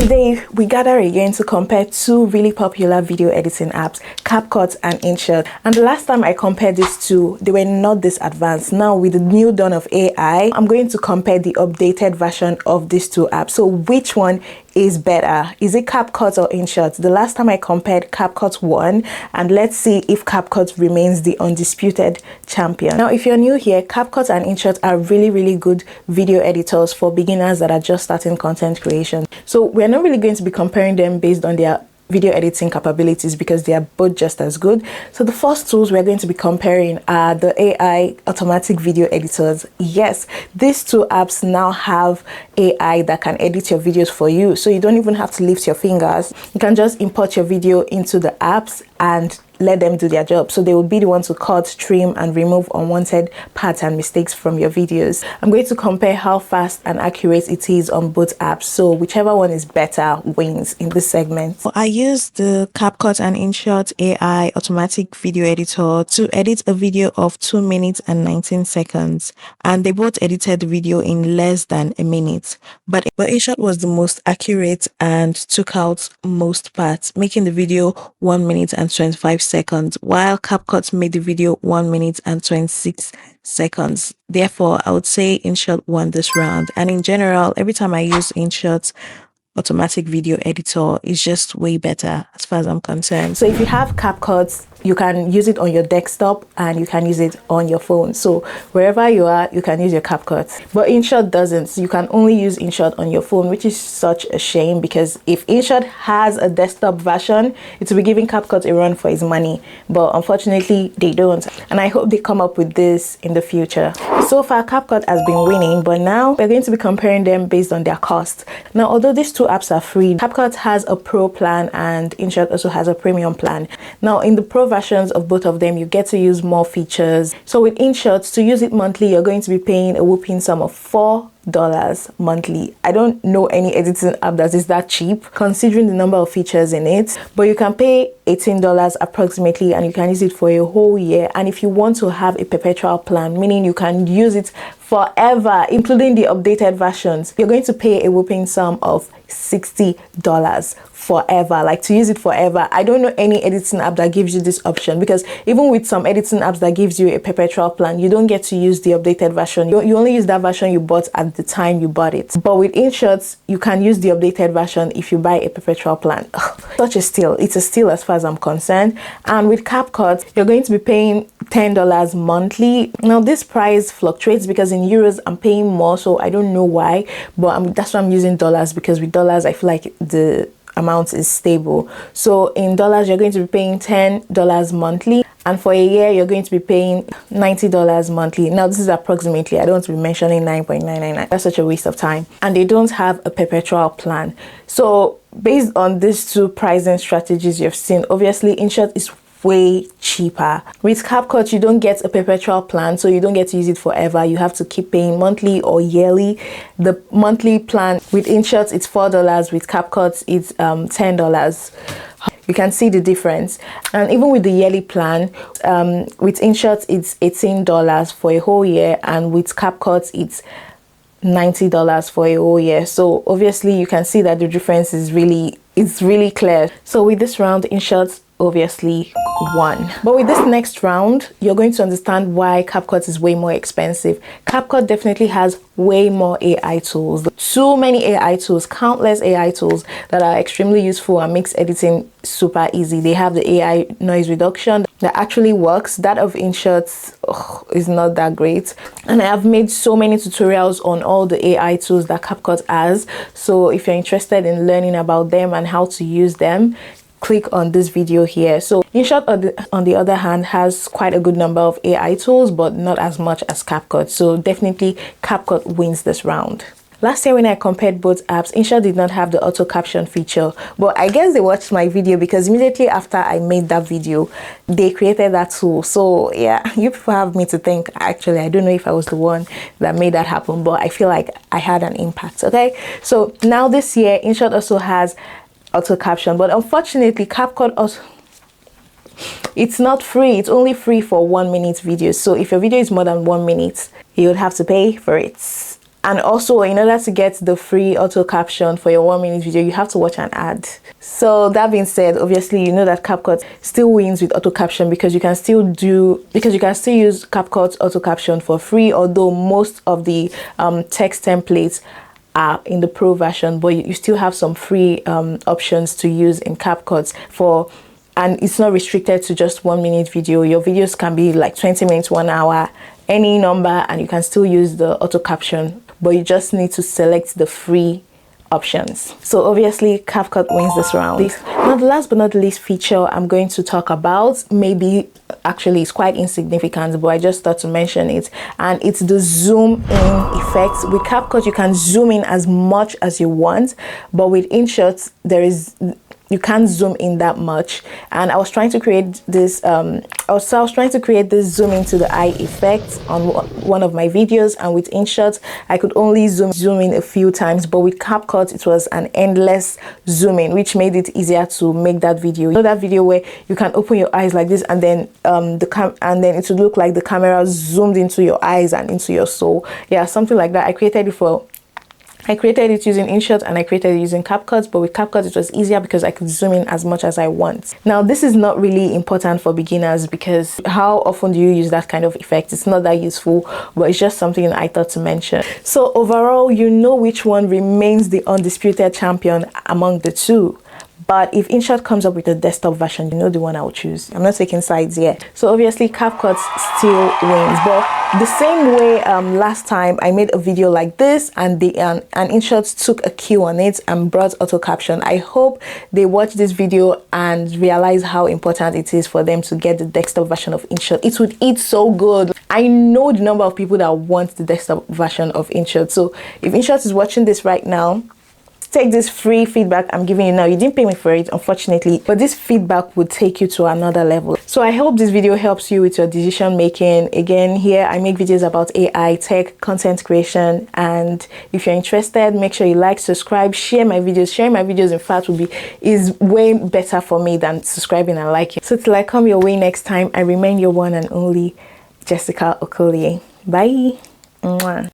Today we gather again to compare two really popular video editing apps, Capcut and Inshot. And the last time I compared these two, they were not this advanced. Now with the new dawn of AI, I'm going to compare the updated version of these two apps. So which one is better? Is it Capcut or Inshot? The last time I compared, Capcut won, and let's see if Capcut remains the undisputed champion. Now if you're new here, Capcut and Inshot are really good video editors for beginners that are just starting content creation. So we're not really going to be comparing them based on their video editing capabilities because they are both just as good. So the first tools we're going to be comparing are the AI automatic video editors. Yes, these two apps now have AI that can edit your videos for you, so you don't even have to lift your fingers. You can just import your video into the apps and let them do their job. So they will be the ones to cut, trim, and remove unwanted parts and mistakes from your videos. I'm going to compare how fast and accurate it is on both apps. So whichever one is better wins in this segment. I use the Capcut and Inshot AI automatic video editor to edit a video of 2 minutes and 19 seconds. And they both edited the video in less than a minute. But Inshot was the most accurate and took out most parts, making the video 1 minute and 25 seconds, while Capcut made the video 1 minute and 26 seconds. Therefore, I would say Inshot won this round. And in general, every time I use Inshot automatic video editor, it's just way better as far as I'm concerned. So if you have Capcut, you can use it on your desktop and you can use it on your phone. So wherever you are, you can use your Capcut. But Inshot doesn't. So you can only use Inshot on your phone, which is such a shame, because if Inshot has a desktop version, it will be giving Capcut a run for its money. But unfortunately, they don't. And I hope they come up with this in the future. So far, Capcut has been winning, but now we're going to be comparing them based on their cost. Now, although these two apps are free, Capcut has a pro plan and Inshot also has a premium plan. Now, in the pro versions of both of them, you get to use more features. So with Inshot, to use it monthly, you're going to be paying a whopping sum of $4 monthly. I don't know any editing app that is that cheap considering the number of features in it, but you can pay $18 approximately and you can use it for a whole year. And if you want to have a perpetual plan, meaning you can use it forever, including the updated versions, you're going to pay a whopping sum of $60 forever, like to use it forever. I don't know any editing app that gives you this option, because even with some editing apps that gives you a perpetual plan, you don't get to use the updated version. You only use that version you bought at the time you bought it. But with Inshot, you can use the updated version if you buy a perpetual plan. Such a steal. It's a steal as far as I'm concerned. And with Capcut, you're going to be paying $10 monthly. Now this price fluctuates because in euros I'm paying more, so I don't know why, but that's why I'm using dollars, because with dollars I feel like the amount is stable. So in dollars you're going to be paying $10 monthly, and for a year you're going to be paying $90 monthly. Now this is approximately, I don't want to be mentioning 9.999. That's such a waste of time. And they don't have a perpetual plan. So based on these two pricing strategies you've seen, obviously Inshot is way cheaper. With Capcut, you don't get a perpetual plan, so you don't get to use it forever. You have to keep paying monthly or yearly. The monthly plan with Inshot, it's $4. With Capcut, it's $10. You can see the difference. And even with the yearly plan, with Inshot, it's $18 for a whole year, and with Capcut, it's $90 for a whole year. So obviously you can see that the difference is really clear. So with this round, Inshot obviously won. But with this next round, you're going to understand why Capcut is way more expensive. Capcut definitely has way more AI tools. Too many AI tools, countless AI tools that are extremely useful and makes editing super easy. They have the AI noise reduction that actually works. That of Inshot is not that great. And I have made so many tutorials on all the AI tools that Capcut has. So if you're interested in learning about them and how to use them, click on this video here. So Inshot on the other hand has quite a good number of AI tools, but not as much as Capcut. So definitely Capcut wins this round. Last year when I compared both apps, Inshot did not have the auto caption feature, but I guess they watched my video because immediately after I made that video, they created that tool. So yeah, you people have me to think. Actually, I don't know if I was the one that made that happen, but I feel like I had an impact. Okay, so now this year, Inshot also has auto caption, but unfortunately Capcut also, it's not free. It's only free for 1 minute videos. So if your video is more than 1 minute, you would have to pay for it. And also, in order to get the free auto caption for your 1-minute video, you have to watch an ad. So that being said, obviously, you know that CapCut still wins with auto caption because you can still use CapCut auto caption for free, although most of the text templates are in the pro version, but you still have some free options to use in CapCut and it's not restricted to just 1-minute video. Your videos can be like 20 minutes, 1 hour, any number, and you can still use the auto caption, but you just need to select the free options. So obviously CapCut wins this round. Now the last but not least feature I'm going to talk about, maybe actually it's quite insignificant, but I just thought to mention it, and it's the zoom in effect. With CapCut you can zoom in as much as you want, but with InShot you can't zoom in that much. And I was trying to create this zoom into the eye effect on one of my videos, and with InShot I could only zoom in a few times, but with CapCut it was an endless zoom in, which made it easier to make that video. You know that video where you can open your eyes like this and then it would look like the camera zoomed into your eyes and into your soul. Yeah, something like that. I created it using InShot and I created it using CapCut, but with CapCut it was easier because I could zoom in as much as I want. Now this is not really important for beginners because how often do you use that kind of effect? It's not that useful, but it's just something I thought to mention. So overall, you know which one remains the undisputed champion among the two. But if InShot comes up with a desktop version, you know the one I will choose. I'm not taking sides yet. So obviously CapCut still wins. But the same way last time I made a video like this and InShot took a cue on it and brought auto caption. I hope they watch this video and realize how important it is for them to get the desktop version of InShot. It would eat so good. I know the number of people that want the desktop version of InShot. So if InShot is watching this right now, take this free feedback I'm giving you now. You didn't pay me for it, unfortunately, but this feedback would take you to another level. So I hope this video helps you with your decision making. Again, here I make videos about AI, tech, content creation, and if you're interested, make sure you like, subscribe, share my videos. Sharing my videos, in fact, is way better for me than subscribing and liking. So till I come your way next time, I remain your one and only Jessica Okolie. Bye. Mwah.